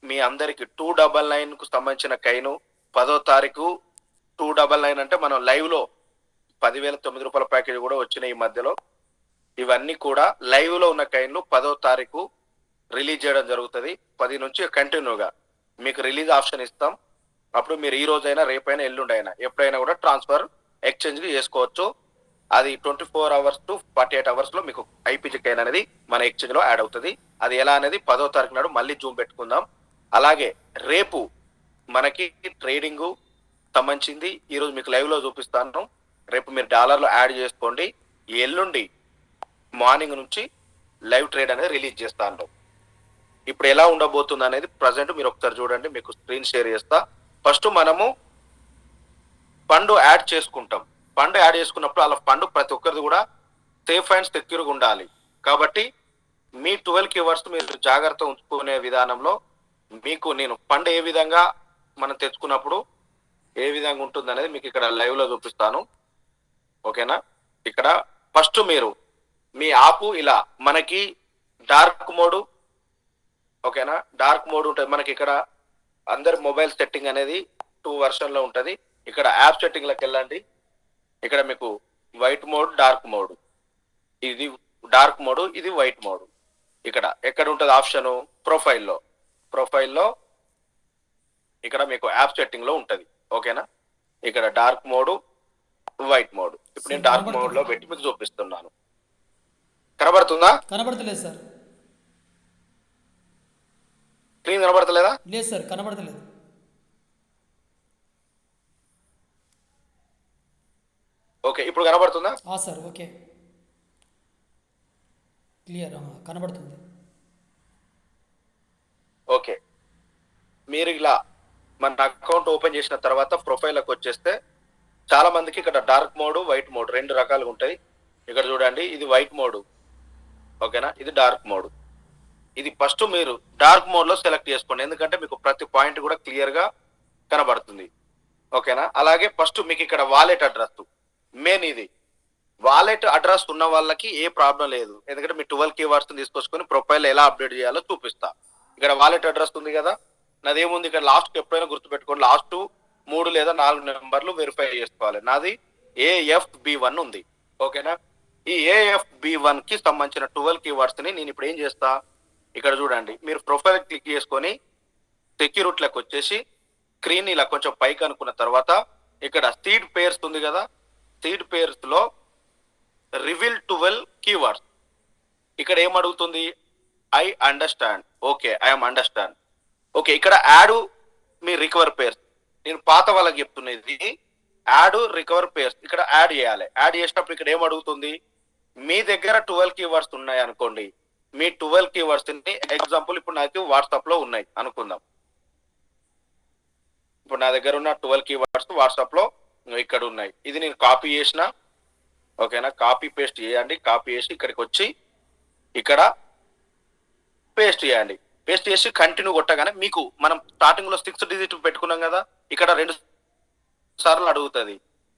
మీ అందరికి 299 సంబంధించిన కైను 10వ తారీఖు 299 అంటే మనం లైవ్ లో 10,009 రూపాయల ప్యాకేజ్ కూడా వచ్చినాయి ఈ మధ్యలో. ఇవన్నీ కూడా లైవ్ లో ఉన్న కైన్లు 10వ తారీఖు రిలీజ్ చేయడం జరుగుతుంది. 10 నుంచి కంటిన్యూగా మీకు రిలీజ్ ఆప్షన్ ఇస్తాం. అప్పుడు మీరు ఈ రోజైనా రేపైనా ఎల్లుండైనా ఎప్పుడైనా కూడా ట్రాన్స్ఫర్ ఎక్స్చేంజ్ చేసుకోవచ్చు. అది 24 hours to 48 hours లో మీకు ఐపీజీ కైన్ అనేది మన ఎక్స్చేంజ్ లో యాడ్ అవుతుంది. అది ఎలా అనేది 10వ తారీఖు నాడు మళ్ళీ జూమ్ పెట్టుకుందాం. అలాగే రేపు మనకి ట్రేడింగ్ సంబంధించింది ఈరోజు మీకు లైవ్ లో చూపిస్తాను. రేపు మీరు డాలర్లో యాడ్ చేసుకోండి. ఎల్లుండి మార్నింగ్ నుంచి లైవ్ ట్రేడ్ అనేది రిలీజ్ చేస్తాను. ఇప్పుడు ఎలా ఉండబోతుంది అనేది ప్రజెంట్ మీరు ఒకసారి చూడండి, మీకు స్క్రీన్ షేర్ చేస్తా. ఫస్ట్ మనము ఫండ్ యాడ్ చేసుకుంటాం. ఫండ్ యాడ్ చేసుకున్నప్పుడు అలా ఫండ్ ప్రతి ఒక్కరిది కూడా సేఫ్ అండ్ సెక్యూర్గా ఉండాలి. కాబట్టి మీ 12 అవర్స్ మీరు జాగ్రత్త ఉంచుకునే విధానంలో మీకు నేను ఫండ్ ఏ విధంగా మనం తెచ్చుకున్నప్పుడు ఏ విధంగా ఉంటుంది అనేది మీకు ఇక్కడ లైవ్ లో చూపిస్తాను. ఓకేనా? ఇక్కడ ఫస్ట్ మీరు మీ ఆపు ఇలా మనకి డార్క్ మోడ్, ఓకేనా, డార్క్ మోడ్ ఉంటుంది మనకి. ఇక్కడ అందరి మొబైల్ సెట్టింగ్ అనేది 2 వెర్షన్ లో ఉంటుంది. ఇక్కడ యాప్ సెట్టింగ్ లోకి వెళ్ళండి. ఇక్కడ మీకు వైట్ మోడ్, డార్క్ మోడ్, ఇది డార్క్ మోడ్, ఇది వైట్ మోడ్. ఇక్కడ ఎక్కడ ఉంటుంది ఆప్షన్? ప్రొఫైల్లో ఇక్కడ మీకు యాప్ సెట్టింగ్ లో ఉంటుంది. ఓకేనా? ఇక్కడ డార్క్ మోడ్, వైట్ మోడ్. ఇప్పుడు నేను డార్క్ మోడ్ లో పెట్టి మీకు చూపిస్తున్నాను. కనబడుతుందా? కనబడతలేదు సార్. స్క్రీన్ కనబడతలేదా? లేదు సార్, కనబడతలేదు. ఓకే, ఇప్పుడు కనబడుతుందా? సార్ ఓకే, క్లియర్ కనబడుతుంది. ఓకే, మీరు ఇలా మన అకౌంట్ ఓపెన్ చేసిన తర్వాత ప్రొఫైల్కి వచ్చేస్తే చాలా మందికి ఇక్కడ డార్క్ మోడ్, వైట్ మోడ్ రెండు రకాలుగా ఉంటాయి. ఇక్కడ చూడండి, ఇది వైట్ మోడ్, ఓకేనా, ఇది డార్క్ మోడ్. ఇది ఫస్ట్ మీరు డార్క్ మోడ్ లో సెలెక్ట్ చేసుకోండి, ఎందుకంటే మీకు ప్రతి పాయింట్ కూడా క్లియర్ గా కనబడుతుంది. ఓకేనా? అలాగే ఫస్ట్ మీకు ఇక్కడ వాలెట్ అడ్రస్ మెయిన్. ఇది వాలెట్ అడ్రస్ ఉన్న వాళ్ళకి ఏ ప్రాబ్లం లేదు, ఎందుకంటే మీ 12 కీవర్డ్స్ తీసుకొచ్చుకొని ప్రొఫైల్ ఎలా అప్డేట్ చేయాలో చూపిస్తా. ఇక్కడ వాలెట్ అడ్రస్ ఉంది కదా, నాదేముంది ఇక్కడ లాస్ట్ ఎప్పుడైనా గుర్తుపెట్టుకోండి, లాస్ట్ 3 లేదా 4 నెంబర్లు వెరిఫై చేసుకోవాలి. నాది AFB1 ఉంది. ఓకేనా? ఈ AFB1 కి సంబంధించిన 12 కీవర్డ్స్ ని నేను ఇప్పుడు ఏం చేస్తా, ఇక్కడ చూడండి, మీరు ప్రొఫైల్ క్లిక్ చేసుకొని సెక్యూరిటీలకు వచ్చేసి స్క్రీన్ ఇలా కొంచెం పైకి అనుకున్న తర్వాత ఇక్కడ సీడ్ పేర్స్ ఉంది కదా, సీడ్ పేర్స్ లో రివీల్ 12 కీవర్డ్స్. ఇక్కడ ఏమడుగుతుంది? I understand. Okay, I'm understand. Okay, ఇక్కడ యాడ్ మీ రికవర్ పేర్స్. నేను పాత వాళ్ళకి చెప్తున్నది, యాడ్ రికవర్ పేర్స్ ఇక్కడ యాడ్ చేయాలి. యాడ్ చేసినప్పుడు ఇక్కడ ఏమడుగుతుంది? మీ దగ్గర 12 కీవర్డ్స్ ఉన్నాయి అనుకోండి, మీ 12 కీవర్డ్స్ ని ఎగ్జాంపుల్ ఇప్పుడు నాకు వాట్సాప్ లో ఉన్నాయి అనుకుందాం. ఇప్పుడు నా దగ్గర ఉన్న 12 కీవర్డ్స్ వాట్సాప్ లో ఇక్కడ ఉన్నాయి. ఇది నేను కాపీ చేసిన. ఓకేనా? కాపీ పేస్ట్ చేయండి. కాపీ చేసి ఇక్కడికి వచ్చి ఇక్కడ పేస్ట్ చేయండి. పేస్ట్ చేసి కంటిన్యూ కొట్టగానే మీకు మనం స్టార్టింగ్ లో 6 డిజిట్ పెట్టుకున్నాం కదా, ఇక్కడ 2 సార్లు అడుగుతుంది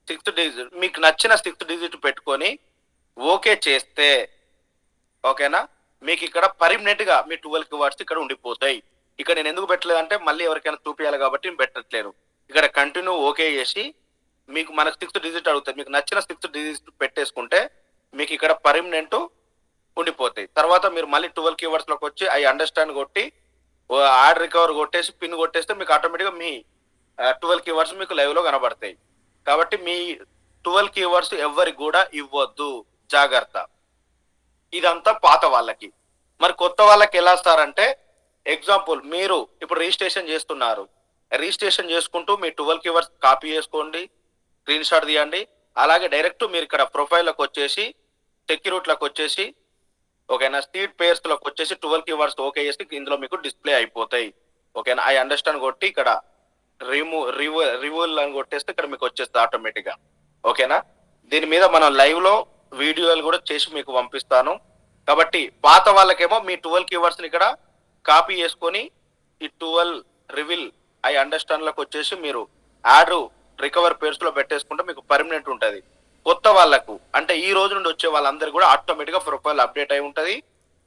6 డిజిట్. మీకు నచ్చిన 6 డిజిట్ పెట్టుకొని ఓకే చేస్తే, ఓకేనా, మీకు ఇక్కడ పర్మనెంట్ గా మీ 12 కీవర్డ్స్ ఇక్కడ ఉండిపోతాయి. ఇక్కడ నేను ఎందుకు పెట్టలేదు అంటే మళ్ళీ ఎవరికైనా చూపించాలి కాబట్టి నేను పెట్టట్లేదు. ఇక్కడ కంటిన్యూ ఓకే చేసి మీకు మనకు 6 డిజిట్ అడుగుతుంది, మీకు నచ్చిన 6 డిజిట్ పెట్టేసుకుంటే మీకు ఇక్కడ పర్మనెంట్ ఉండిపోతాయి. తర్వాత మీరు మళ్ళీ 12 కీవర్డ్స్ లోకి వచ్చి ఐ అండర్స్టాండ్ కొట్టి యాడ్ రికవర్ కొట్టేసి పిన్ కొట్టేస్తే మీకు ఆటోమేటిక్గా మీ 12 కీవర్డ్స్ మీకు లైవ్ లో కనబడతాయి. కాబట్టి మీ 12 కీవర్డ్స్ ఎవరికి కూడా ఇవ్వద్దు, జాగ్రత్త. ఇదంతా పాత వాళ్ళకి. మరి కొత్త వాళ్ళకి ఎలా ఇస్తారంటే, ఎగ్జాంపుల్ మీరు ఇప్పుడు రిజిస్ట్రేషన్ చేస్తున్నారు, రిజిస్ట్రేషన్ చేసుకుంటూ మీ 12 కీవర్డ్స్ కాపీ చేసుకోండి, స్క్రీన్ షాట్ తీయండి. అలాగే డైరెక్ట్ మీరు ఇక్కడ ప్రొఫైల్లోకి వచ్చేసి సెక్యూరిటీలోకి వచ్చేసి, ఓకేనా, సీడ్ పేర్స్ లోకి వచ్చేసి 12 కీవర్డ్స్ ఓకే చేసి ఇందులో మీకు డిస్ప్లే అయిపోతాయి. ఓకేనా? ఐ అండర్స్టాండ్ కొట్టి ఇక్కడ రివూల్ అని కొట్టేస్తే ఇక్కడ మీకు వచ్చేస్తుంది ఆటోమేటిక్ గా. ఓకేనా? దీని మీద మనం లైవ్ లో వీడియోలు కూడా చేసి మీకు పంపిస్తాను. కాబట్టి పాత వాళ్ళకేమో మీ 12 కీవర్డ్స్ ని ఇక్కడ కాపీ చేసుకొని ఈ 12 రివీల్ ఐ అండర్స్టాండ్ లకు వచ్చేసి మీరు యాడ్ రికవర్ పేర్స్ లో పెట్టేసుకుంటే మీకు పర్మనెంట్ ఉంటుంది. కొత్త వాళ్ళకు అంటే ఈ రోజు నుండి వచ్చే వాళ్ళందరూ కూడా ఆటోమేటిక్ గా ప్రొఫైల్ అప్డేట్ అయి ఉంటది.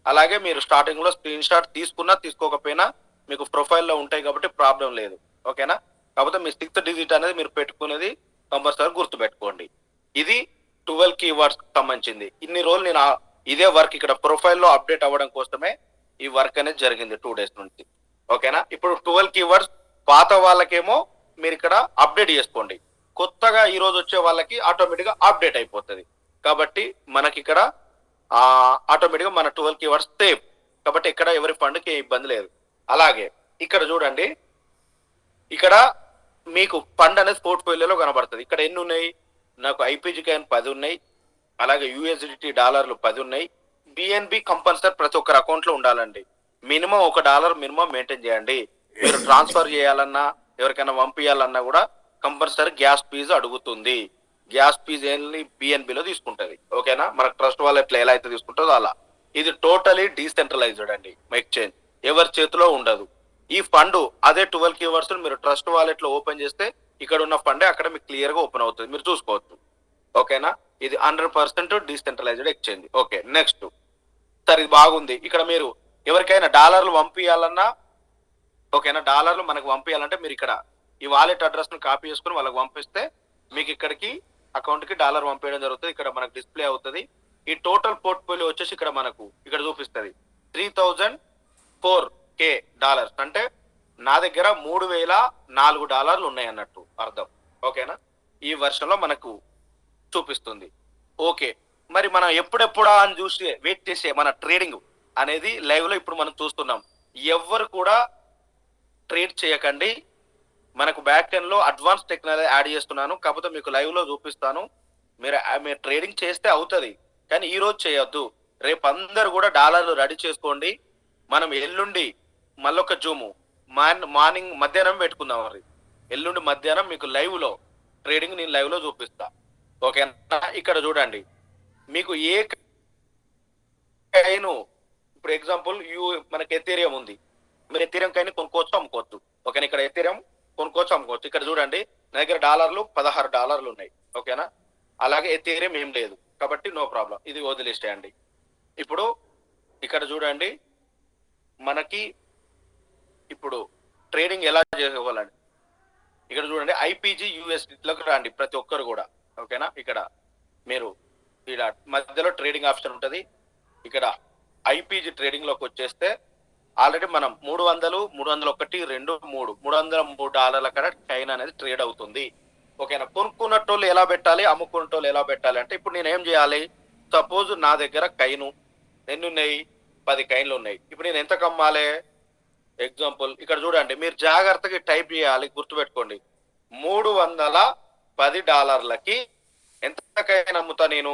అలాగే మీరు స్టార్టింగ్ లో స్క్రీన్ షాట్ తీసుకున్నా తీసుకోకపోయినా మీకు ప్రొఫైల్లో ఉంటాయి కాబట్టి ప్రాబ్లం లేదు. ఓకేనా? కాకపోతే మీ 6th డిజిట్ అనేది మీరు పెట్టుకునేది కంపల్సరీ గుర్తుపెట్టుకోండి. ఇది 12 కీవర్డ్స్ సంబంధించింది. ఇన్ని రోజులు నేను ఇదే వర్క్ ఇక్కడ ప్రొఫైల్లో అప్డేట్ అవ్వడం కోసమే ఈ వర్క్ అనేది జరిగింది 2 డేస్ నుంచి. ఓకేనా? ఇప్పుడు 12 కీవర్డ్స్ పాత వాళ్ళకేమో మీరు ఇక్కడ అప్డేట్ చేసుకోండి. కొత్తగా ఈ రోజు వచ్చే వాళ్ళకి ఆటోమేటిక్గా అప్డేట్ అయిపోతుంది. కాబట్టి మనకి ఇక్కడ ఆటోమేటిక్గా మన 12 కీవర్డ్స్ సేఫ్. కాబట్టి ఇక్కడ ఎవరి ఫండ్కి ఇబ్బంది లేదు. అలాగే ఇక్కడ చూడండి, ఇక్కడ మీకు ఫండ్ అనేది పోర్ట్ఫోలియోలో కనబడుతుంది. ఇక్కడ ఎన్ని ఉన్నాయి? నాకు ఐపీజీ కాయిన్ 10 ఉన్నాయి, అలాగే యూఎస్డిటీ డాలర్లు 10 ఉన్నాయి. బిఎన్బి కంపల్సరీ ప్రతి ఒక్కరి అకౌంట్ లో ఉండాలండి. మినిమం $1 మినిమం మెయింటైన్ చేయండి. మీరు ట్రాన్స్ఫర్ చేయాలన్నా ఎవరికైనా పంపించాలన్నా కూడా కంపల్సరీ గ్యాస్ ఫీజు అడుగుతుంది. గ్యాస్ ఫీజు ఏంటి బిఎన్బిలో తీసుకుంటది. ఓకేనా? మనకు ట్రస్ట్ వాలెట్లో ఎలా అయితే తీసుకుంటుందో అలా. ఇది టోటలీ డీసెంట్రలైజ్డ్ అండి. ఎక్స్చేంజ్ ఎవరి చేతిలో ఉండదు. ఈ ఫండ్ అదే 12 కీవర్డ్స్ మీరు ట్రస్ట్ వాలెట్ లో ఓపెన్ చేస్తే ఇక్కడ ఉన్న ఫండే అక్కడ మీకు క్లియర్ గా ఓపెన్ అవుతుంది. మీరు చూసుకోవచ్చు. ఓకేనా? ఇది 100% డీసెంట్రలైజ్డ్ ఎక్స్చేంజ్. Okay, next. సరే, ఇది బాగుంది. ఇక్కడ మీరు ఎవరికైనా డాలర్లు పంపించాలన్నా, ఓకేనా, డాలర్లు మనకు పంపించాలంటే మీరు ఇక్కడ ఈ వాలెట్ అడ్రస్ ను కాపీ చేసుకుని వాళ్ళకి పంపిస్తే మీకు ఇక్కడికి అకౌంట్ కి డాలర్ పంపించడం జరుగుతుంది. ఇక్కడ మనకు డిస్ప్లే అవుతుంది. ఈ టోటల్ పోర్ట్ఫోలియో వచ్చేసి ఇక్కడ మనకు ఇక్కడ చూపిస్తుంది $3,004 అంటే నా దగ్గర $3,004 ఉన్నాయి అన్నట్టు అర్థం. ఓకేనా? ఈ వర్షంలో మనకు చూపిస్తుంది. ఓకే, మరి మనం ఎప్పుడెప్పుడా అని చూసి వెయిట్ చేసే మన ట్రేడింగ్ అనేది లైవ్ లో ఇప్పుడు మనం చూస్తున్నాం. ఎవ్వరు కూడా ట్రేడ్ చేయకండి. మనకు బ్యాక్ ఎండ్ లో అడ్వాన్స్ టెక్నాలజీ యాడ్ చేస్తున్నాను, కాకపోతే మీకు లైవ్ లో చూపిస్తాను. మీరు ట్రేడింగ్ చేస్తే అవుతుంది, కానీ ఈ రోజు చేయొద్దు. రేపు అందరు కూడా డాలర్లు రెడీ చేసుకోండి. మనం ఎల్లుండి మళ్ళొక జూము మార్నింగ్ మధ్యాహ్నం పెట్టుకుందాం. మరి ఎల్లుండి మధ్యాహ్నం మీకు లైవ్ లో ట్రేడింగ్ నేను లైవ్ లో చూపిస్తా. ఓకేనా? ఇక్కడ చూడండి, మీకు ఏ కైను ఇప్పుడు ఎగ్జాంపుల్ మనకి ఎథీరియం ఉంది. మీరు ఎథీరియం కైని కొనుక్కోవచ్చు, అమ్ముకోవచ్చు. ఓకేనా? ఇక్కడ ఎథీరియం కొనుక్కోవచ్చు, అమ్ముకోవచ్చు. ఇక్కడ చూడండి, నా దగ్గర డాలర్లు $16 ఉన్నాయి. ఓకేనా? అలాగే ఎథీరియం ఏం లేదు కాబట్టి నో ప్రాబ్లం, ఇది వదిలేసేయండి. ఇప్పుడు ఇక్కడ చూడండి, మనకి ఇప్పుడు ట్రేడింగ్ ఎలా చేసుకోవాలండి. ఇక్కడ చూడండి, ఐపీజీ యూఎస్డిలోకి రండి ప్రతి ఒక్కరు కూడా. ఓకేనా? ఇక్కడ మీరు ఇక్కడ మధ్యలో ట్రేడింగ్ ఆప్షన్ ఉంటుంది. ఇక్కడ ఐపీజీ ట్రేడింగ్ లోకి వచ్చేస్తే ఆల్రెడీ మనం 300, 301, 2, 303 డాలర్ల కాడ కైన్ అనేది ట్రేడ్ అవుతుంది. ఓకేనా? కొనుక్కున్నట్టోళ్ళు ఎలా పెట్టాలి, అమ్ముకున్నట్టోళ్ళు ఎలా పెట్టాలి అంటే, ఇప్పుడు నేను ఏం చేయాలి? సపోజ్ నా దగ్గర కైను ఎన్ని ఉన్నాయి? 10 కైన్లు ఉన్నాయి. ఇప్పుడు నేను ఎంత కమ్మాలి? ఎగ్జాంపుల్ ఇక్కడ చూడండి, మీరు జాగ్రత్తగా టైప్ చేయాలి, గుర్తుపెట్టుకోండి. $310 ఎంత కైన్ అమ్ముతా నేను?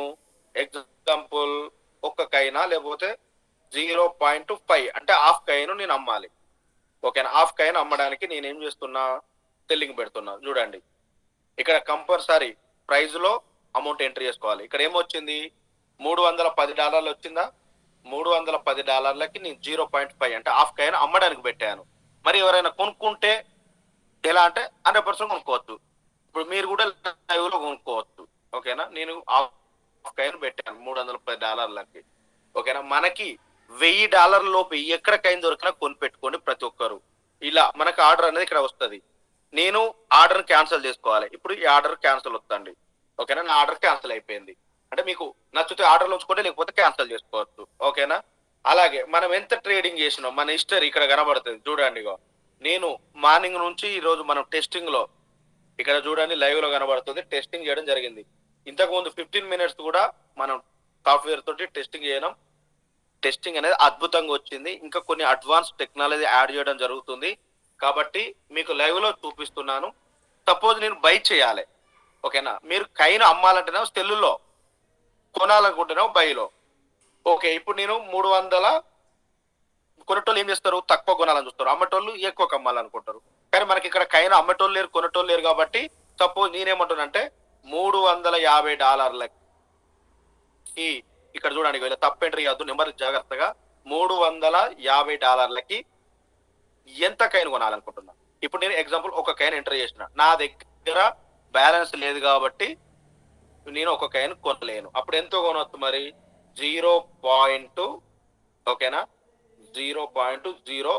ఎగ్జాంపుల్ ఒక్క కైనా లేకపోతే 0.5 అంటే హాఫ్ కైన్ నేను అమ్మాలి. ఓకేనా? హాఫ్ కైన్ అమ్మడానికి నేను ఏం చేస్తున్నా? సెల్లింగ్ పెడుతున్నా. చూడండి, ఇక్కడ కంపల్సరీ ప్రైస్ లో అమౌంట్ ఎంట్రీ చేసుకోవాలి. ఇక్కడ ఏమొచ్చింది? $310 వచ్చిందా? $310కి నేను 0.5 అంటే హాఫ్ కైన్ అమ్మడానికి పెట్టాను. మరి ఎవరైనా కొనుక్కుంటే ఎలా అంటే 100% కొనుక్కోవచ్చు. ఇప్పుడు మీరు కూడా లైవ్ లో కొనుక్కోవచ్చు. ఓకేనా? నేను హాఫ్ కైన్ పెట్టాను $310కి. ఓకేనా? మనకి $1,000 లోపు ఎక్కడ కైన్ దొరికినా కొనిపెట్టుకోండి ప్రతి ఒక్కరు. ఇలా మనకు ఆర్డర్ అనేది ఇక్కడ వస్తుంది. నేను ఆర్డర్ క్యాన్సిల్ చేసుకోవాలి. ఇప్పుడు ఈ ఆర్డర్ క్యాన్సిల్ వస్తుంది. ఓకేనా? నా ఆర్డర్ క్యాన్సిల్ అయిపోయింది. అంటే మీకు నచ్చితే ఆర్డర్లు ఉంచుకోండి, లేకపోతే క్యాన్సిల్ చేసుకోవచ్చు. ఓకేనా? అలాగే మనం ఎంత ట్రేడింగ్ చేసినాం మన హిస్టరీ ఇక్కడ కనబడుతుంది. చూడండి, నేను మార్నింగ్ నుంచి ఈ రోజు మనం టెస్టింగ్ లో ఇక్కడ చూడండి లైవ్ లో కనబడుతుంది. టెస్టింగ్ చేయడం జరిగింది. ఇంతకు ముందు 15 మినిట్స్ కూడా మనం సాఫ్ట్వేర్ తోటి టెస్టింగ్ చేయడం. టెస్టింగ్ అనేది అద్భుతంగా వచ్చింది. ఇంకా కొన్ని అడ్వాన్స్ టెక్నాలజీ యాడ్ చేయడం జరుగుతుంది. కాబట్టి మీకు లైవ్ లో చూపిస్తున్నాను. సపోజ్ నేను బై చేయాలి. ఓకేనా? మీరు కైన్ అమ్మాలంటేనే సెల్లులో, కొనాలనుకుంటేనే బైలో. ఓకే, ఇప్పుడు నేను 300 కొనేటోళ్ళు ఏం చేస్తారు? తక్కువ కొనాలని చూస్తారు. అమ్మటోళ్ళు ఎక్కువ కమ్మాలనుకుంటారు. కానీ మనకి ఇక్కడ కైన్ అమ్మటోళ్ళు లేరు, కొనేటోళ్ళు లేరు. కాబట్టి సపోజ్ నేనేమంటున్నానంటే $350కి ఇక్కడ చూడండి, వీళ్ళ తప్పు ఎంట్రీ కాదు, నెంబర్ జాగ్రత్తగా. $350కి ఎంత కైన్ కొనాలనుకుంటున్నా. ఇప్పుడు నేను ఎగ్జాంపుల్ ఒక కైన్ ఎంటర్ చేసిన, నా దగ్గర బ్యాలెన్స్ లేదు కాబట్టి నేను ఒక కైన్ కొనలేను. అప్పుడు ఎంతో కొనవచ్చు మరి? 0. ఓకేనా? 0.0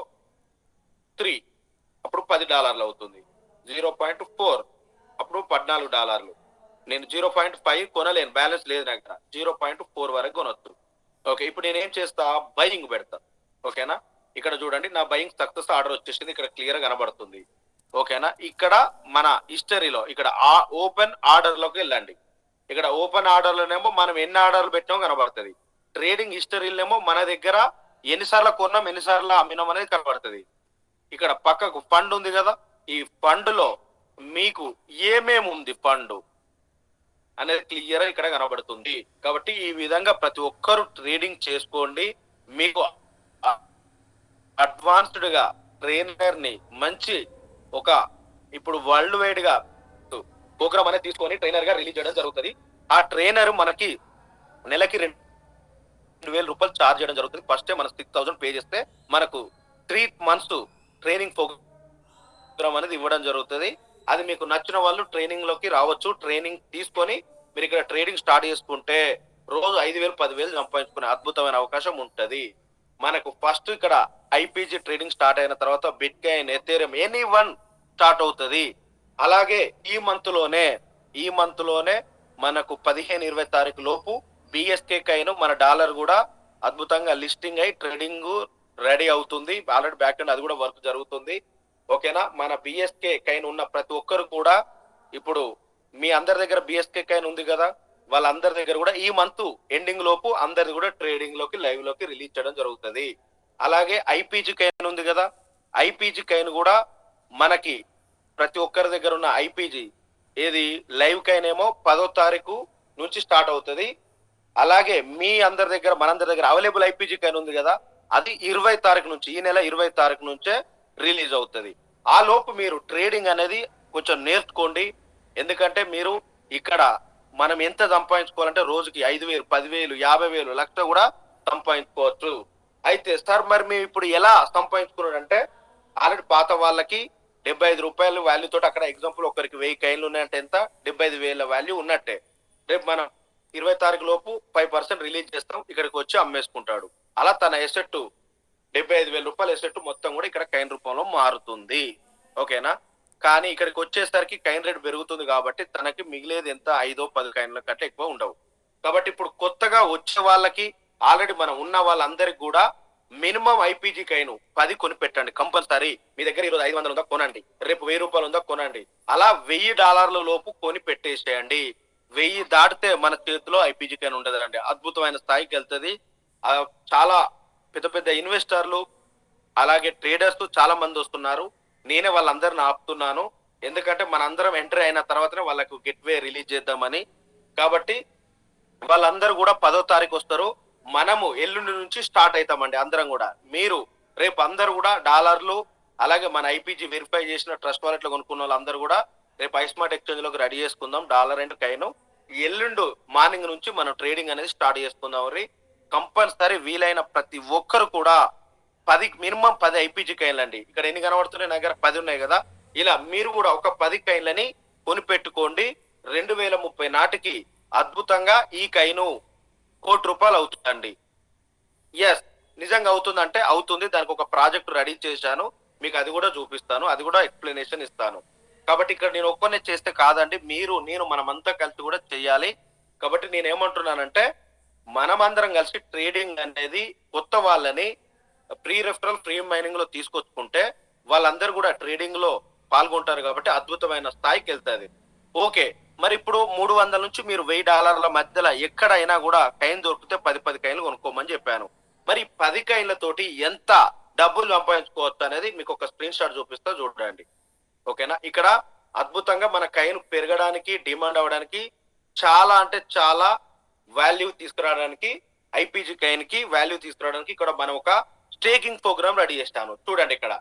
$10 అవుతుంది. 0.4 అప్పుడు $14. నేను 0.5 కొనలేను, బ్యాలెన్స్ లేదు నా దగ్గర. 0.4 వరకు కొనొచ్చు. ఓకే, ఇప్పుడు నేనేం చేస్తా, బయింగ్ పెడతా. ఓకేనా, ఇక్కడ చూడండి నా బయింగ్ సక్సెస్ ఆర్డర్ వచ్చేసింది, ఇక్కడ క్లియర్ కనబడుతుంది. ఓకేనా, ఇక్కడ మన హిస్టరీలో ఇక్కడ ఓపెన్ ఆర్డర్ లోకి వెళ్ళండి. ఇక్కడ ఓపెన్ ఆర్డర్ లోనేమో మనం ఎన్ని ఆర్డర్లు పెట్టామో కనబడుతుంది. ట్రేడింగ్ హిస్టరీలోనేమో మన దగ్గర ఎన్నిసార్లు కొన్నాం ఎన్నిసార్లు అమ్మినాం అనేది కనబడుతుంది. ఇక్కడ పక్కకు ఫండ్ ఉంది కదా, ఈ ఫండ్ లో మీకు ఏమేమి ఉంది ఫండ్ అనేది క్లియర్ ఇక్కడ కనబడుతుంది. కాబట్టి ఈ విధంగా ప్రతి ఒక్కరు ట్రేడింగ్ చేసుకోండి. మీకు అడ్వాన్స్డ్ గా ట్రైనర్ ని మంచి ఒక ఇప్పుడు వరల్డ్ వైడ్ గా ప్రోగ్రామ్ అనేది తీసుకొని ట్రైనర్ గా రిలీజ్ చేయడం జరుగుతుంది. ఆ ట్రైనర్ మనకి నెలకి $2,000 ఛార్జ్ చేయడం జరుగుతుంది. ఫస్ట్ మన 6,000 పే చేస్తే మనకు 3 months ట్రైనింగ్ ప్రోగ్రామ్ అనేది ఇవ్వడం జరుగుతుంది. అది మీకు నచ్చిన వాళ్ళు ట్రైనింగ్ లోకి రావచ్చు. ట్రైనింగ్ తీసుకొని మీరు ఇక్కడ ట్రేడింగ్ స్టార్ట్ చేసుకుంటే రోజు 5,000 10,000 సంపాదించుకునే అద్భుతమైన అవకాశం ఉంటది. మనకు ఫస్ట్ ఇక్కడ ఐపీజీ ట్రేడింగ్ స్టార్ట్ అయిన తర్వాత bit coin, Ethereum, any one start అవుతుంది. అలాగే ఈ మంత్ లోనే మనకు 15-20 తారీఖు లోపు బిఎస్కే కాయిన్ మన డాలర్ కూడా అద్భుతంగా లిస్టింగ్ అయి ట్రేడింగ్ రెడీ అవుతుంది. ఆల్రెడీ బ్యాక్ ఎండ్ అది కూడా వర్క్ జరుగుతుంది. ఓకేనా, మన బిఎస్కే కాయిన్ ఉన్న ప్రతి ఒక్కరు కూడా ఇప్పుడు మీ అందరి దగ్గర బిఎస్కే కాయిన్ ఉంది కదా, వాళ్ళందరి దగ్గర కూడా ఈ మంత్ ఎండింగ్ లోపు అందరిది కూడా ట్రేడింగ్ లోకి లైవ్ లోకి రిలీజ్ చేయడం జరుగుతుంది. అలాగే ఐపీజీ కాయిన్ ఉంది కదా, ఐపీజీ కాయిన్ కూడా మనకి ప్రతి ఒక్కరి దగ్గర ఉన్న ఐపీజీ ఏది లైవ్ కాయిన్ ఏమో 10వ తారీఖు నుంచి స్టార్ట్ అవుతుంది. అలాగే మీ అందరి దగ్గర మనందరి దగ్గర అవైలబుల్ ఐపీజీ కాయిన్ ఉంది కదా, అది 20 తారీఖు నుంచి, ఈ నెల 20 తారీఖు నుంచే రిలీజ్ అవుతుంది. ఆ లోపు మీరు ట్రేడింగ్ అనేది కొంచెం నేర్చుకోండి. ఎందుకంటే మీరు ఇక్కడ మనం ఎంత సంపాదించుకోవాలంటే రోజుకి 5,000 10,000 50,000 లక్ష కూడా సంపాదించుకోవచ్చు. అయితే సార్ మరి మేము ఇప్పుడు ఎలా సంపాదించుకున్నాడంటే, ఆల్రెడీ పాత వాళ్ళకి $75 వాల్యూ తోటి అక్కడ ఎగ్జాంపుల్ ఒకరికి 1000 కాయిన్లు ఉన్నాయంటే ఎంత, 75,000 వాల్యూ ఉన్నట్టే. రేపు మనం 20 తారీఖు లోపు 5% రిలీజ్ చేస్తాం, ఇక్కడికి వచ్చి అమ్మేసుకుంటాడు. అలా తన ఎసెట్ $75,000 ఎసెట్ మొత్తం కూడా ఇక్కడ కాయిన్ రూపంలో మారుతుంది. ఓకేనా, కానీ ఇక్కడికి వచ్చేసరికి కాయిన్ రేట్ పెరుగుతుంది కాబట్టి తనకి మిగిలేది ఎంత, 5-10 కాయిన్ల కంటే ఎక్కువ ఉండవు. కాబట్టి ఇప్పుడు కొత్తగా వచ్చే వాళ్ళకి, ఆల్రెడీ మనం ఉన్న వాళ్ళందరికి కూడా మినిమం ఐపీజీ కాయిన్ 10 కొని పెట్టండి కంపల్సరీ. మీ దగ్గర ఈరోజు 500 ఉందా కొనండి, రేపు $1,000 ఉందా కొనండి. అలా $1,000 లోపు కొని పెట్టేసేయండి. 1000 దాటితే మన చేతిలో ఐపీజీ కాయిన్ ఉండదండి, అద్భుతమైన స్థాయికి వెళ్తుంది. చాలా పెద్ద పెద్ద ఇన్వెస్టర్లు అలాగే ట్రేడర్స్ చాలా మంది వస్తున్నారు. నేనే వాళ్ళందరిని ఆపుతున్నాను, ఎందుకంటే మనందరం ఎంట్రీ అయిన తర్వాతనే వాళ్ళకు గెట్ వే రిలీజ్ చేద్దామని. కాబట్టి వాళ్ళందరూ కూడా 10వ తారీఖు వస్తారు. మనము ఎల్లుండి నుంచి స్టార్ట్ అవుతామండి అందరం కూడా. మీరు రేపు అందరూ కూడా డాలర్లు అలాగే మన ఐపీజీ వెరిఫై చేసిన ట్రస్ట్ వాలెట్లో కొనుక్కున్న వాళ్ళందరూ కూడా రేపు ఐస్మార్ట్ ఎక్స్చేంజ్ లోకి రెడీ చేసుకుందాం డాలర్ అండ్ కాయిన్. ఎల్లుండు మార్నింగ్ నుంచి మనం ట్రేడింగ్ అనేది స్టార్ట్ చేసుకుందాం. కంపల్సరీ వీలైన ప్రతి ఒక్కరు కూడా మినిమం 10 ఐపీజీ కాయిన్లు అండి. ఇక్కడ ఎన్ని కనబడుతున్నాయి, నా దగ్గర 10 ఉన్నాయి కదా, ఇలా మీరు కూడా ఒక 10 కాయిన్లని కొనిపెట్టుకోండి. 2030 నాటికి అద్భుతంగా ఈ కాయిన్ ₹1,00,00,000 అవుతుందండి. ఎస్, నిజంగా అవుతుందంటే అవుతుంది. దానికి ఒక ప్రాజెక్ట్ రెడీ చేశాను, మీకు అది కూడా చూపిస్తాను, అది కూడా ఎక్స్ప్లెనేషన్ ఇస్తాను. కాబట్టి ఇక్కడ నేను ఒక్కనే చేస్తే కాదండి, నేను మనమంతా కలిసి కూడా చేయాలి. కాబట్టి నేను ఏమంటున్నానంటే, మనమందరం కలిసి ట్రేడింగ్ అనేది కొత్త వాళ్ళని ప్రీ రెఫరల్ ఫ్రీ మైనింగ్ లో తీసుకొచ్చుకుంటే వాళ్ళందరూ కూడా ట్రేడింగ్ లో పాల్గొంటారు. కాబట్టి అద్భుతమైన స్థాయికి వెళ్తుంది. ఓకే, మరి ఇప్పుడు 300 నుంచి మీరు $1,000 మధ్యలో ఎక్కడైనా కూడా కాయిన్ దొరికితే 10 కాయిన్లు కొనుక్కోమని చెప్పాను. మరి 10 కాయిన్లతోటి ఎంత డబ్బులు సంపాదించుకోవచ్చు అనేది మీకు ఒక స్క్రీన్ షాట్ చూపిస్తా, చూడండి. ఓకేనా, ఇక్కడ అద్భుతంగా మన కాయిన్ పెరగడానికి, డిమాండ్ అవ్వడానికి, చాలా అంటే చాలా వాల్యూ తీసుకురావడానికి, ఐపీజీ కాయిన్ కి వాల్యూ తీసుకురావడానికి ఇక్కడ మనం ఒక స్టేకింగ్ ప్రోగ్రామ్ రెడీ చేస్తాను. చూడండి, ఇక్కడ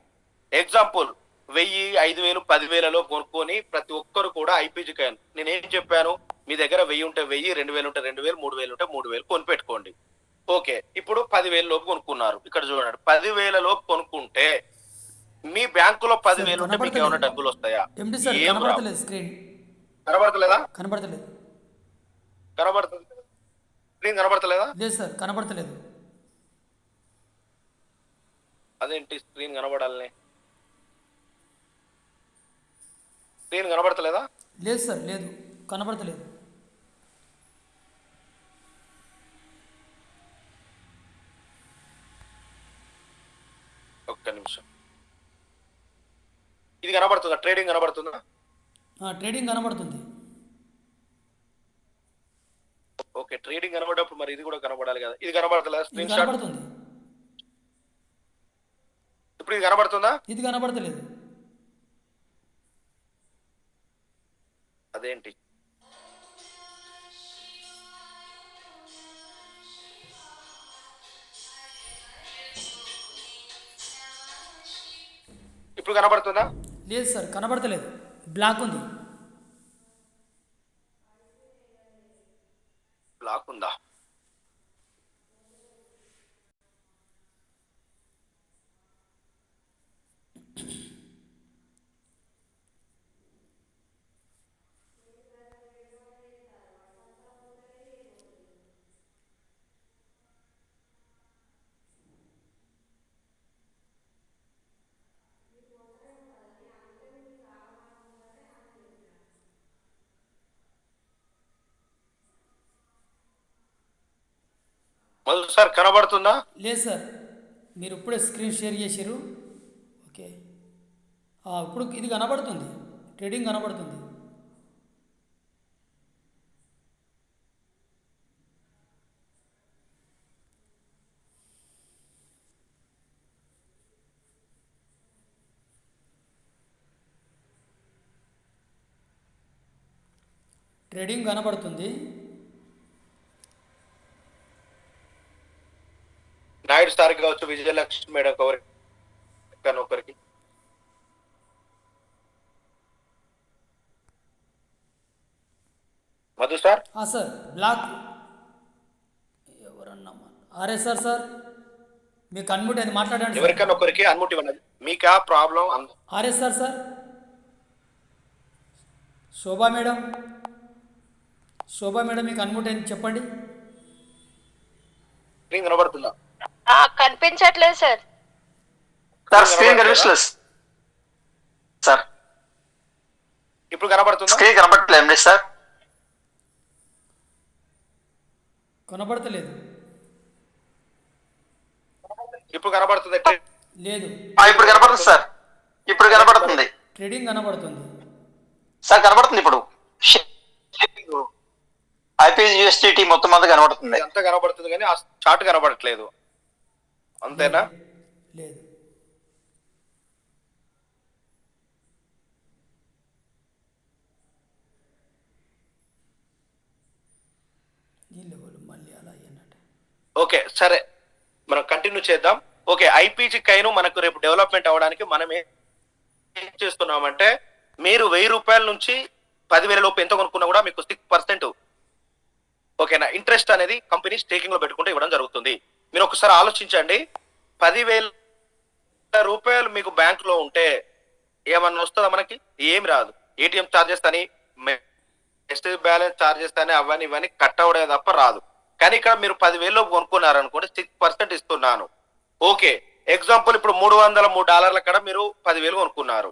ఎగ్జాంపుల్ 1000 5,000 10,000 కొనుక్కొని ప్రతి ఒక్కరు కూడా ఐపీజీ కాయిన్, నేనేం చెప్పాను, మీ దగ్గర 1000 ఉంటే 1000, 2,000 ఉంటే 2,000, 3,000 ఉంటే 3,000 కొనిపెట్టుకోండి. ఓకే, ఇప్పుడు 10,000 లోపు కొనుక్కున్నారు. ఇక్కడ చూడండి, 10,000 లోపు కొనుక్కుంటే మీ బ్యాంకులో 10,000 ఉంటే మీకు ఏమైనా డబ్బులు వస్తాయా? ఏం రావు. స్క్రీన్ కనబడతలేదా? కనబడతలేదు. కనబడుతుంది స్క్రీన్ కనబడతలేదా? లేదు సార్, కనబడతలేదు. అదేంటి స్క్రీన్ కనబడాలని? స్క్రీన్ కనబడతలేదా? లేదు సార్, లేదు, కనబడతలేదు. ఒక్క నిమిషం. ఇది కనబడుతుందా? ట్రేడింగ్ కనబడుతుందా? ట్రేడింగ్ కనబడుతుంది. ఓకే, ట్రేడింగ్ కనబడేటప్పుడు మరి ఇది కూడా కనబడాలి కదా. ఇది కనబడతలేదా ఇది స్క్రీన్ షాట్? కనబడుతుంది. ఇప్పుడు ఇది కనబడుతుందా? ఇది కనబడతలేదు. అదేంటి? ఇప్పుడు కనబడుతుందా? లేదు సార్, కనబడతలేదు. బ్లాక్ ఉంది. బ్లాక్ ఉందా? మధు సార్ కనబడుతుందా? లేదు సార్, మీరు ఇప్పుడే స్క్రీన్ షేర్ చేశారు. ఓకే, ఇప్పుడు ఇది కనబడుతుంది. ట్రేడింగ్ కనబడుతుంది. ట్రేడింగ్ కనబడుతుంది. నాయుడు సార్ కావచ్చు, విజయలక్ష్మి మేడం ఒకరికి. మధు సార్ సార్, బ్లాక్ ఎవరన్నా ఆర్ఎస్ఆర్ సార్, మీకు అన్మ్యూట్ అది మాట్లాడండి సార్. ఎవరికైనా ఒకరికి అన్ముట్ ఇవ్వండి. మీకు ఆ ప్రాబ్లం ఆర్ఎస్ఆర్ సార్, శోభా మేడం, శోభా మేడం మీకు అన్మ్యూట్ అయింది, చెప్పండి. స్క్రీన్ కనబడుతుందా? కనిపించట్లేదు సార్. సార్ స్క్రీన్ కనిపించలేదు సార్. ఇప్పుడు కనబడుతుందా? స్క్రీన్ కనబడట్లేదు సార్. కనబడతలేదు. ఇప్పుడు కనబడుతుంది. లేదు, ఇప్పుడు కనబడుతుంది సార్. ఇప్పుడు కనబడుతుంది ట్రేడింగ్ కనబడుతుంది. సార్. కనబడుతుంది ఇప్పుడు. IPUSDT మొత్తం అంతా కనబడుతుంది. అంతా కనబడుతుంది కానీ ఆ చార్ట్ కనబడట్లేదు. అంతేనా? లేదు. ఈ లెవెల్ మళ్ళీ అలా అన్నట్టు. ఓకే సరే, మనం కంటిన్యూ చేద్దాం. ఓకే, ఐపీజీ కైను మనకు రేపు డెవలప్మెంట్ అవ్వడానికి మనం ఏం చేస్తున్నామంటే, మీరు 1000 రూపాయల నుంచి 10,000 లోపు ఎంత కొనుక్కున్నా కూడా మీకు 6% ఓకేనా ఇంట్రెస్ట్ అనేది కంపెనీ స్టేకింగ్ లో పెట్టుకుంటే ఇవ్వడం జరుగుతుంది. మీరు ఒకసారి ఆలోచించండి, 10,000 రూపాయలు మీకు బ్యాంక్ లో ఉంటే ఏమన్నా వస్తుందా? మనకి ఏమి రాదు. ఏటీఎం ఛార్జెస్ అని, మెసేజ్ బ్యాలెన్స్ ఛార్జెస్ అని, అవన్నీ ఇవన్నీ కట్ అవడే తప్ప రాదు. కానీ ఇక్కడ మీరు 10,000 లోపు కొనుక్కున్నారనుకోండి, 6% ఇస్తున్నాను. ఓకే, ఎగ్జాంపుల్ ఇప్పుడు $303 కాడ మీరు 10,000 కొనుక్కున్నారు.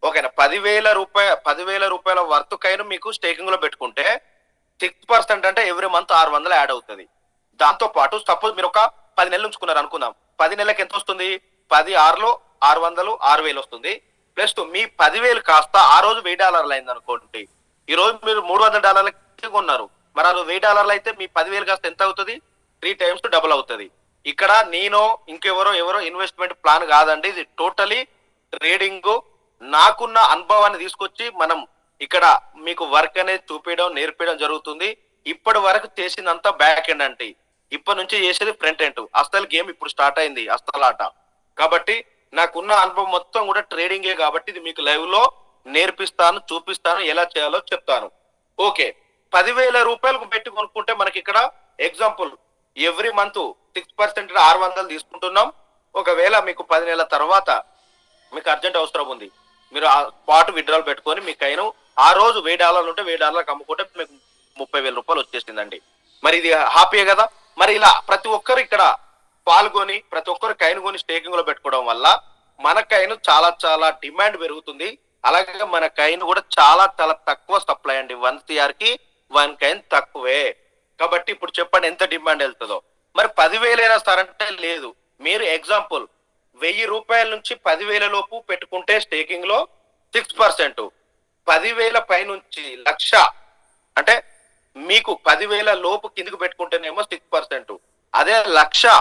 ఓకేనా, 10,000 రూపాయల వర్త్ కైనా మీకు స్టేకింగ్ లో పెట్టుకుంటే 6% అంటే ఎవ్రీ మంత్ 600 యాడ్ అవుతుంది. దాంతో పాటు సపోజ్ మీరు ఒక 10 నెలలు ఉంచుకున్నారు అనుకుందాం. 10 నెలలకు ఎంత వస్తుంది? 10 6లో 600, 6,000 వస్తుంది. ప్లస్ మీ 10,000 కాస్త ఆ రోజు $1000 అయింది అనుకోండి. ఈ రోజు మీరు $300 కొన్నారు, మరి ఆ రోజు $1000 అయితే మీ 10,000 కాస్త ఎంత అవుతుంది? 3 టైమ్స్ డబుల్ అవుతుంది. ఇక్కడ నేను ఇంకెవరో ఇన్వెస్ట్మెంట్ ప్లాన్ కాదండి, ఇది టోటలీ ట్రేడింగ్. నాకున్న అనుభవాన్ని తీసుకొచ్చి మనం ఇక్కడ మీకు వర్క్ అనేది చూపించడం, నేర్పించడం జరుగుతుంది. ఇప్పటి వరకు చేసిందంతా బ్యాక్ ఎండ్ అంటే, ఇప్పటి నుంచి చేసేది ఫ్రంట్ ఎండ్. అసలు గేమ్ ఇప్పుడు స్టార్ట్ అయింది, అసలు ఆట. కాబట్టి నాకున్న అనుభవం మొత్తం కూడా ట్రేడింగే, కాబట్టి ఇది మీకు లైవ్ లో నేర్పిస్తాను, చూపిస్తాను, ఎలా చేయాలో చెప్తాను. ఓకే, 10,000 రూపాయలకు పెట్టి కొనుక్కుంటే మనకి ఇక్కడ ఎగ్జాంపుల్ ఎవ్రీ మంత్ 6% 600 తీసుకుంటున్నాం. ఒకవేళ మీకు 10 నెలల తర్వాత మీకు అర్జెంట్ అవసరం ఉంది, మీరు ఆ స్పాట్ విత్డ్రాల్ పెట్టుకొని మీకు అయిన ఆ రోజు $1000 ఉంటే $1000 అమ్ముకుంటే మీకు 30,000 రూపాయలు వచ్చేసిందండి. మరి ఇది హ్యాపీయే కదా. మరి ఇలా ప్రతి ఒక్కరు ఇక్కడ పాల్గొని ప్రతి ఒక్కరు కైన్ కొని స్టేకింగ్ లో పెట్టుకోవడం వల్ల మన కైన్ చాలా చాలా డిమాండ్ పెరుగుతుంది. అలాగే మన కైన్ కూడా చాలా చాలా తక్కువ సప్లై అండి. 1 CR కి 1 కైన్ తక్కువే. కాబట్టి ఇప్పుడు చెప్పండి ఎంత డిమాండ్ వెళ్తుందో. మరి 10,000 అయినా సార్ అంటే లేదు. మీరు ఎగ్జాంపుల్ 1000 రూపాయల నుంచి 10,000 లోపు పెట్టుకుంటే స్టేకింగ్ లో 6%, 10,000 పైనుంచి 1,00,000 అంటే మీకు 10,000 లోపు కిందికి పెట్టుకుంటేనేమో 6%, అదే 1,00,000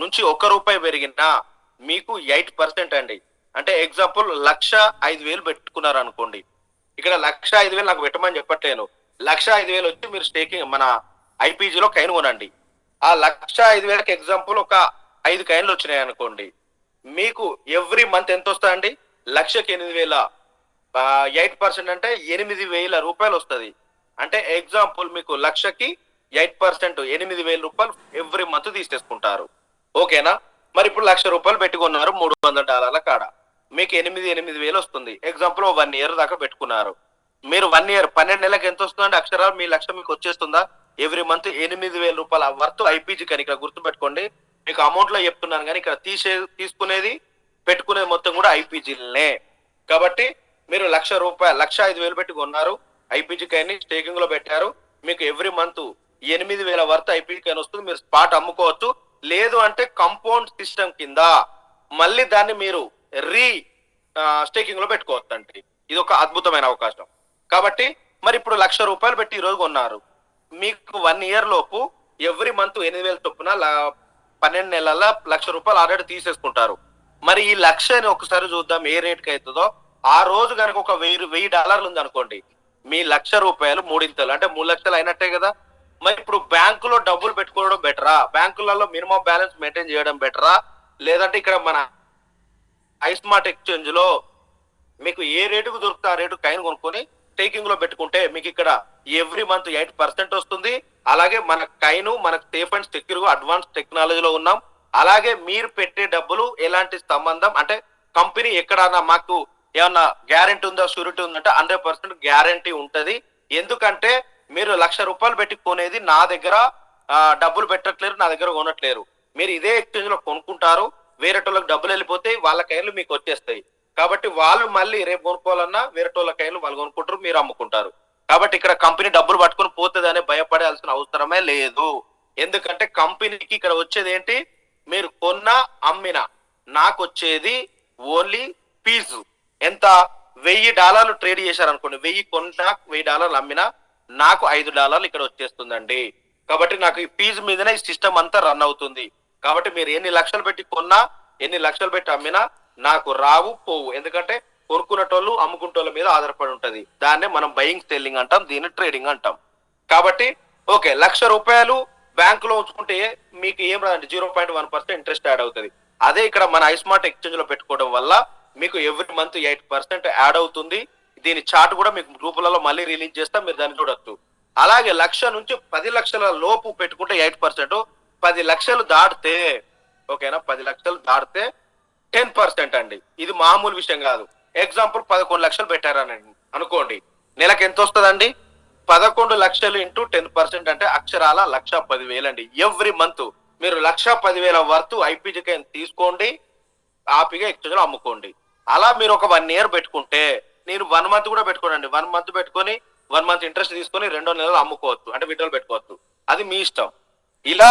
నుంచి 1 రూపాయి పెరిగినా మీకు 8% అండి. అంటే ఎగ్జాంపుల్ 1,05,000 పెట్టుకున్నారు అనుకోండి. ఇక్కడ 1,05,000 నాకు పెట్టమని చెప్పట్లేను. 1,05,000 వచ్చి మీరు స్టేకింగ్ మన ఐపీజీలో కైన్ కొనండి. ఆ 1,05,000కి ఎగ్జాంపుల్ ఒక 5 కైన్లు వచ్చినాయి అనుకోండి. మీకు ఎవ్రీ మంత్ ఎంత వస్తుందండి? 1,00,000కి 8,000, 8% అంటే 8,000 రూపాయలు వస్తుంది. అంటే ఎగ్జాంపుల్ మీకు 1,00,000కి 8%, 8,000 రూపాయలు ఎవ్రీ మంత్ తీసేసుకుంటారు. ఓకేనా? మరి ఇప్పుడు 1,00,000 రూపాయలు పెట్టుకున్నారు $300 కాడ, మీకు 8,000 వస్తుంది. ఎగ్జాంపుల్ 1 ఇయర్ దాకా పెట్టుకున్నారు. మీరు 1 ఇయర్ 12 నెలలకు ఎంత వస్తుందండి? అక్షరాలు మీ 1,00,000 మీకు వచ్చేస్తుందా? ఎవ్రీ మంత్ 8,000 రూపాయల వర్త్ ఐపీజీ కానీ ఇక్కడ గుర్తుపెట్టుకోండి. మీకు అమౌంట్ లో చెప్తున్నాను కానీ ఇక్కడ తీసుకునేది పెట్టుకునేది మొత్తం కూడా ఐపీజీలనే. కాబట్టి మీరు 1,00,000 రూపాయలు 1,05,000 పెట్టి కొన్నారు ఐపీజీ కైన్ స్టేకింగ్ లో పెట్టారు. మీకు every month 8,000 worth IPG coin వస్తుంది. మీరు స్పాట్ అమ్ముకోవచ్చు. లేదు అంటే కంపౌండ్ సిస్టమ్ కింద మళ్ళీ దాన్ని మీరు స్టేకింగ్ లో పెట్టుకోవచ్చు అండి. ఇది ఒక అద్భుతమైన అవకాశం. కాబట్టి మరి ఇప్పుడు 1,00,000 రూపాయలు పెట్టి ఈ రోజు కొన్నారు. మీకు 1 ఇయర్ లోపు ఎవ్రీ మంత్ 8,000 చొప్పున 12 నెలల 1,00,000 రూపాయలు ఆల్రెడీ తీసేసుకుంటారు. మరి ఈ 1,00,000ని ఒకసారి చూద్దాం ఏ రేట్ కి అవుతుందో. ఆ రోజు కనుక ఒక $1,000 ఉంది అనుకోండి, మీ 1,00,000 రూపాయలు మూడింతలు అంటే 3,00,000 అయినట్టే కదా. మరి ఇప్పుడు బ్యాంకులో డబ్బులు పెట్టుకోవడం బెటరా, బ్యాంకులలో మినిమం బ్యాలెన్స్ మెయింటైన్ చేయడం బెటరా, లేదంటే ఇక్కడ మన ఐస్మార్ట్ ఎక్స్చేంజ్ లో మీకు ఏ రేటుకు దొరుకుతా ఆ రేటు కైన్ కొనుక్కొని స్టేకింగ్ లో పెట్టుకుంటే మీకు ఇక్కడ ఎవ్రీ మంత్ 8% వస్తుంది. అలాగే మన కైను మనకు సేఫ్ అండ్ సెక్యూర్ గా అడ్వాన్స్ టెక్నాలజీలో ఉన్నాం. అలాగే మీరు పెట్టే డబ్బులు ఎలాంటి సంబంధం అంటే కంపెనీ ఎక్కడన్నా మాకు ఏమన్నా గ్యారెంటీ ఉందా, షూరిటీ ఉందంటే 100% గ్యారెంటీ ఉంటది. ఎందుకంటే మీరు 1,00,000 రూపాయలు పెట్టి కొనేది నా దగ్గర డబ్బులు పెట్టట్లేరు, నా దగ్గర కొనట్లేరు. మీరు ఇదే ఎక్స్చేంజ్ లో కొనుక్కుంటారు, వేరే వాళ్ళకి డబ్బులు వెళ్ళిపోతే వాళ్ళ కైన్లు మీకు వచ్చేస్తాయి. కాబట్టి వాళ్ళు మళ్ళీ రేపు కొనుక్కోవాలన్నా వేరే వాళ్ళ కైన్లు వాళ్ళు కొనుక్కుంటారు, మీరు అమ్ముకుంటారు. కాబట్టి ఇక్కడ కంపెనీ డబ్బులు పట్టుకుని పోతుంది అనే భయపడాల్సిన అవసరమే లేదు. ఎందుకంటే కంపెనీకి ఇక్కడ వచ్చేది ఏంటి, మీరు కొన్నా అమ్మినా నాకు వచ్చేది ఓన్లీ ఫీజు. ఎంత? $1,000 ట్రేడ్ చేశారనుకోండి, 1,000 కొన్నా $1,000 అమ్మినా నాకు $5 ఇక్కడ వచ్చేస్తుందండి. కాబట్టి నాకు ఈ ఫీజు మీదనే ఈ సిస్టమ్ అంతా రన్ అవుతుంది. కాబట్టి మీరు ఎన్ని లక్షలు పెట్టి కొన్నా ఎన్ని లక్షలు పెట్టి అమ్మినా నాకు రావు పోవు. ఎందుకంటే కొనుక్కునేటోళ్ళు అమ్ముకుంటోళ్ళ మీద ఆధారపడి ఉంటది. దాన్నే మనం బయింగ్ సెల్లింగ్ అంటాం, దీన్ని ట్రేడింగ్ అంటాం. కాబట్టి ఓకే, 1,00,000 రూపాయలు బ్యాంకులో ఉంచుకుంటే మీకు ఏం రాదండి, 0.1% ఇంట్రెస్ట్ యాడ్ అవుతుంది. అదే ఇక్కడ మన ఐస్మార్ట్ ఎక్స్చేంజ్ లో పెట్టుకోవడం వల్ల మీకు ఎవ్రీ మంత్ 8% యాడ్ అవుతుంది. దీని చార్ట్ కూడా మీకు గ్రూపులలో మళ్ళీ రిలీజ్ చేస్తాం, మీరు దాన్ని చూడొచ్చు. అలాగే 1,00,000 నుంచి 10 లక్షల లోపు పెట్టుకుంటే 8%, 10 లక్షలు దాటితే ఓకేనా, 10 లక్షలు దాటితే 10% అండి. ఇది మామూలు విషయం కాదు. ఎగ్జాంపుల్ 11 లక్షలు పెట్టారని అనుకోండి, నెలకు ఎంత వస్తుందండి? 11 లక్షలు ఇంటూ 10% అంటే అక్షరాల 1,10,000 అండి. ఎవ్రీ మంత్ మీరు 1,10,000 వర్త్ ఐపీజీ కైన్ తీసుకోండి, హ్యాపీగా ఎక్స్చేంజ్ లో అమ్ముకోండి. అలా మీరు ఒక 1 ఇయర్ పెట్టుకుంటే, నేను 1 మంత్ కూడా పెట్టుకోనండి, 1 మంత్ పెట్టుకొని 1 మంత్ ఇంట్రెస్ట్ తీసుకొని 2 నెలలు అమ్ముకోవచ్చు, అంటే విత్డ్రాల్ పెట్టుకోవచ్చు. అది మీ ఇష్టం. ఇలా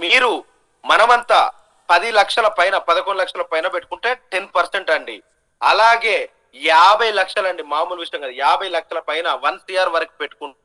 మీరు మనమంతా 10 లక్షల పైన 11 లక్షల పైన పెట్టుకుంటే 10% అండి. అలాగే 50 లక్షలు అండి, మామూలు విషయం కాదు, 50 లక్షల పైన 1 CR వరకు పెట్టుకుంటే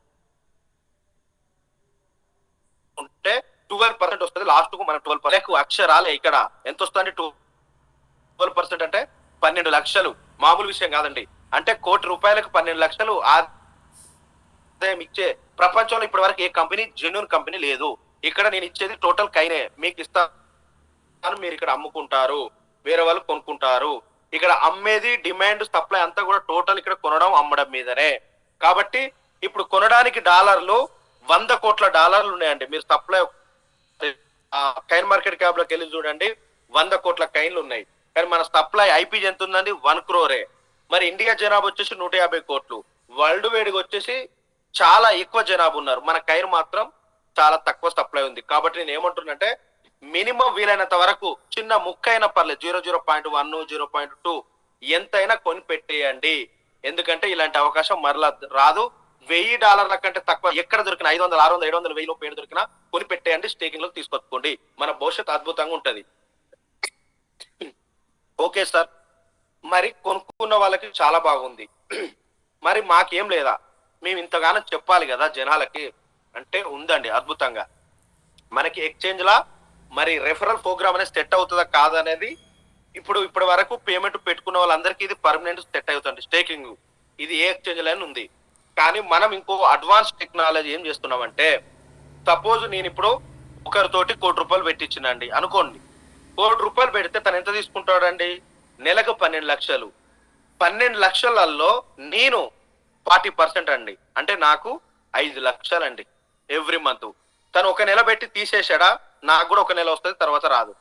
12% వస్తుంది. లాస్ట్ కు మనం 12% అక్షరాలే ఇక్కడ ఎంత వస్తుంది? 12% అంటే 12 లక్షలు. మామూలు విషయం కాదండి. అంటే ₹1,00,00,000 12 లక్షలు ఆదాయం ఇచ్చే ప్రపంచంలో ఇప్పటి వరకు ఏ కంపెనీ జెన్యూన్ కంపెనీ లేదు. ఇక్కడ నేను ఇచ్చేది టోటల్ కైనే మీకు ఇస్తాను, మీరు ఇక్కడ అమ్ముకుంటారు, వేరే వాళ్ళు కొనుక్కుంటారు. ఇక్కడ అమ్మేది డిమాండ్ సప్లై అంతా కూడా టోటల్ ఇక్కడ కొనడం అమ్మడం మీదనే. కాబట్టి ఇప్పుడు కొనడానికి డాలర్లు $100 కోట్ల ఉన్నాయండి. మీరు సప్లై కైన్ మార్కెట్ క్యాప్ లోకి వెళ్ళి చూడండి, 100 కోట్ల కైన్లు ఉన్నాయి. కానీ మన సప్లై ఐపీజీ ఎంత ఉందండి? 1 crore. మరి ఇండియా జనాభా వచ్చేసి 150 కోట్లు, వరల్డ్ వైడ్ వచ్చేసి చాలా ఎక్కువ జనాభా ఉన్నారు. మన కైన్ మాత్రం చాలా తక్కువ సప్లై ఉంది. కాబట్టి నేను ఏమంటున్నానంటే మినిమం వీలైనంత వరకు చిన్న ముక్క అయినా పర్లేదు, 0.1 0.2 ఎంతైనా కొని పెట్టేయండి. ఎందుకంటే ఇలాంటి అవకాశం మరలా రాదు. $1000 కంటే తక్కువ ఎక్కడ దొరికినా 500, 600, 700, 1000 పేరు దొరికినా కొని పెట్టేయండి, స్టేకింగ్ లో తీసుకొచ్చుకోండి. మన భవిష్యత్తు అద్భుతంగా ఉంటది. ఓకే సార్, మరి కొనుక్కున్న వాళ్ళకి చాలా బాగుంది. మరి మాకేం లేదా? మేము ఇంతగానో చెప్పాలి కదా జనాలకి అంటే ఉందండి అద్భుతంగా. మనకి ఎక్స్చేంజ్ లా మరి రెఫరల్ ప్రోగ్రామ్ అనేది సెట్ అవుతుందా కాదనేది ఇప్పటి వరకు పేమెంట్ పెట్టుకున్న వాళ్ళందరికీ ఇది పర్మనెంట్ సెట్ అవుతుంది స్టేకింగ్. ఇది ఏ ఎక్స్చేంజ్ లైన్ ఉంది. కానీ మనం ఇంకో అడ్వాన్స్ టెక్నాలజీ ఏం చేస్తున్నామంటే, సపోజ్ నేను ఇప్పుడు ఒకరితోటి ₹1,00,00,000 పెట్టించినండి అనుకోండి. ₹1,00,00,000 పెడితే తను ఎంత తీసుకుంటాడండి? నెలకు 12 లక్షలు. 12 లక్షలలో నేను 40% అండి, అంటే నాకు 5 లక్షలు అండి ఎవ్రీ మంత్. తను ఒక నెల పెట్టి తీసేసాడా, నాకు కూడా ఒక నెల వస్తుంది, తర్వాత రాదు.